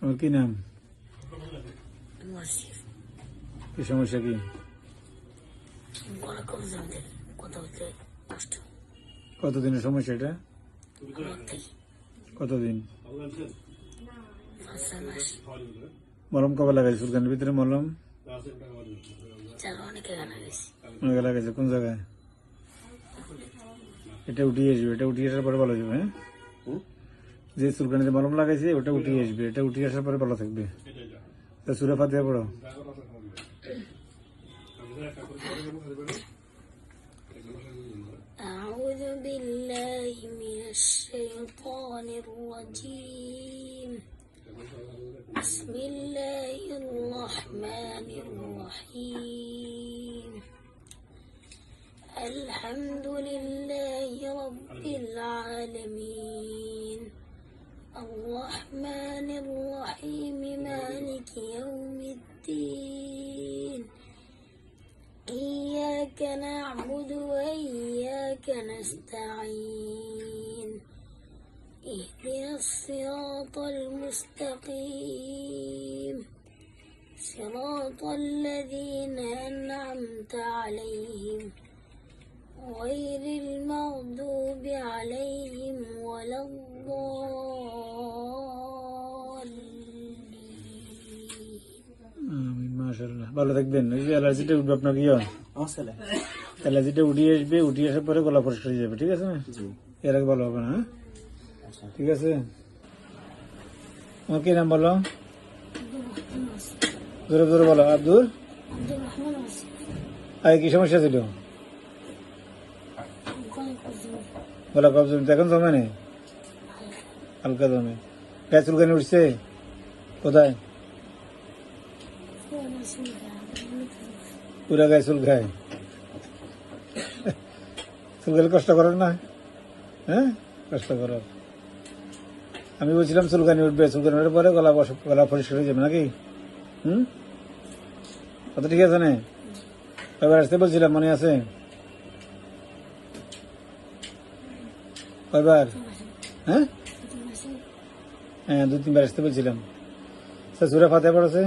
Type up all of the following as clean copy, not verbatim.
তোমার কি নাম? আসিফ। কি সমস্যা কি? গলা কবজা আমাদের কথা বলতে কষ্ট। কতদিনের সমস্যা এটা? আমার থেকে কতদিন? 5-6 মাস। মলম কবে লাগাইছে? চুলকানির ভিতরে মলম অনেকে গানা গেছি। অনেক লাগাইছে। কোন জায়গায়? এটা উঠিয়ে আসবে, এটা উঠিয়ে আসার পরে ভালো যাবে। হ্যাঁ, যে চুলকানিতে মলম লাগাইছে ওটা উঠিয়ে আসবে, এটা উঠিয়ে আসার পরে ভালো থাকবে। সূরা ফাতিহা পড়ো। أعوذ بالله من الشيطان الرجيم. بسم الله الرحمن الرحيم. الحمد لله رب العالمين الرحمن الرحيم مالك يوم الدين إياك نعبد وإياك نستعين اهدنا الصراط المستقيم صراط الذين أنعمت عليهم غير المغضوب عليهم ولا الضالين. মাশাআল্লাহ, ভালো থাকবেন। এই যে অ্যালার্জিটা উঠবে আপনার, কি হয়? অ্যালার্জিটা উঠিয়ে আসবে, উঠিয়ে আসার পরে গলা পরিষ্কার হয়ে যাবে। ঠিক আছে না? এর আগে ভালো হবে না। ঠিক আছে। আমার কি নাম বলো? জোরে জোরে বলো। আব্দুল আগে কি সমস্যা ছিল? গলা কবজ এখন জমে নেই, হালকা জমে। গায়ে চুলকানি উঠছে কোথায়? পুরা গায়ে চুলকায়। চুলকালে কষ্ট করেন না? হ্যাঁ, কষ্ট করো। আমি বলছিলাম চুলকানি উঠবে, চুলকানি উঠার পরে গলা পরিষ্কার হয়ে যাবে নাকি? কত ঠিক আছে না? কয়বার আসতে বলছিলাম, মনে আছে? কয়বার? হ্যাঁ হ্যাঁ, 2-3 বার আসতে বলছিলাম। সূরা ফাতিহা পড়েছে।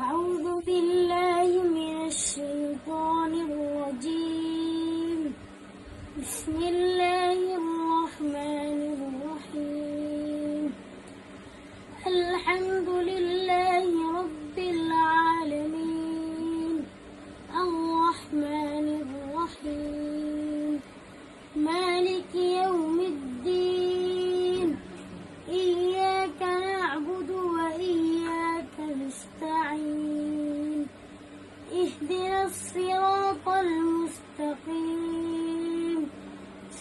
أعوذ بالله من الشيطان الرجيم بسم الله الرحمن الرحيم الحمد لله رب العالمين الرحمن الرحيم مالك يوم الدين إياك نعبد وإياك نستعين اهدنا الصراط المستقيم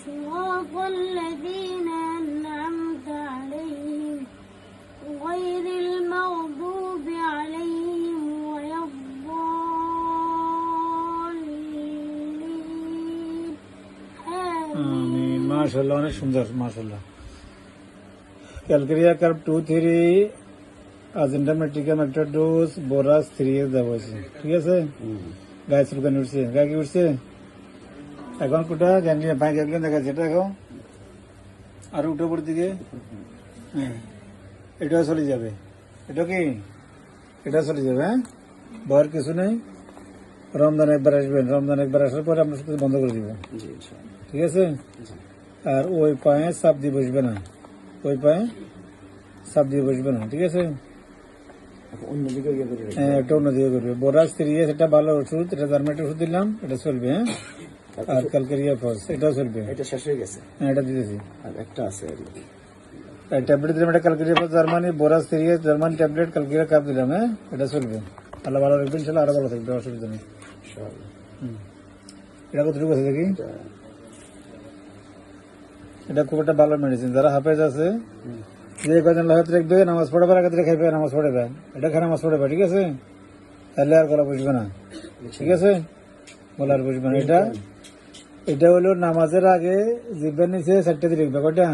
صراط الذين أنعمت عليهم غير المغضوب عليهم ولا الضالين আমিন। মাশাআল্লাহ, অনেক সুন্দর। মাশাআল্লাহ। ক্যালকেরিয়া কার্ব 2-3 আজেন্ডা মেট্রিকাম একটা ডোজ, বোরাস 3 এর দেওয়া হয়েছে। ঠিক আছে। গায়ে চুলকানি উঠছে, গায়ে কি উঠছে? এখন কোটা গ্যাংলিয়া, পায়ে গ্যাংলিয়া দেখা যাচ্ছে। এটা দেখো, আর উঠে উপর দিকে। হ্যাঁ, এটাও চলে যাবে। এটা কি? এটা চলে যাবে। হ্যাঁ, ভয়ের কিছু নেই। রমজান একবার আসবেন, রমজান একবার আসার পরে আমরা সব বন্ধ করে দিব। ঠিক আছে। আর ওই পায়ে চাপ দিয়ে বসবে না, ওই পায়ে চাপ দিয়ে বসবে না। ঠিক আছে। হ্যাঁ, একটা অন্যদিকে করবে। বোরাস 3 এটা ভালো ওষুধ, এটা জার্মেটের ওষুধ দিলাম, এটা চলবে। হ্যাঁ, আর ক্যালকেরিয়া ফস এটাও চলবে। এটা শেষ হয়ে গেছে, হ্যাঁ, এটা দিতেছি। আর একটা আছে। ট্যাবলেট দিলাম, এটা calcarea phos Germany, borax 3 German tablet, calcarea কাপ দিলাম। হ্যাঁ, এটা চলবে। আল্লাহ ভালো রাখবেন, ইনশাআল্লাহ আরো ভালো থাকবে, অসুবিধা নেই। এটা কতটুকু আছে দেখি? এটা খুব একটা ভালো মেডিসিন। যারা হাফেজ আছে, যে কদিন লাহাত রাখবে, নামাজ পড়াবে, আগে থেকে খাইবে, নামাজ পড়াবে, এটা খায় নামাজ পড়াবে। ঠিক আছে। তাহলে আর গলা বুঝবে না। ঠিক আছে, গলা আর বুঝবে না। এটা হলো নামাজের আগে জিভের নিচে 4টা দিয়ে রাখবে। কয়টা?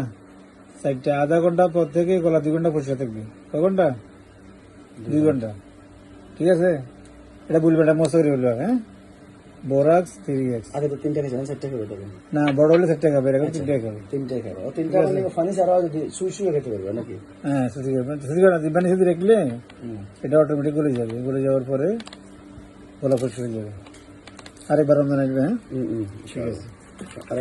4টা। আধা ঘন্টা পর থেকে গলা 2 ঘন্টা পরিষ্কার থাকবে। কয় ঘন্টা? 2 ঘন্টা। ঠিক আছে। এটা বলবে, এটা মস্ত করে বলবে। হ্যাঁ, বোরাক্স 3x। আগে তো 3টা খেয়েছিলাম, 4টা খেয়ে তখন। না বড় হলে 4টা খাবে, এখন 3টা খাবে। 3টাই খাবো। 3টা মানে ফানি ছাড়াও যদি সুই সুই খেতে পারবে নাকি? হ্যাঁ সুজি খাবে, সুজি খাবে না, দিব্যানি সুজি রাখলে হুম। এটা অটোমেটিক গলে যাবে, গলে যাওয়ার পরে গোলা খুশি হয়ে যাবে। আরেকবার রমজান আসবে, হ্যাঁ হুম হুম, ঠিক আছে। আরেক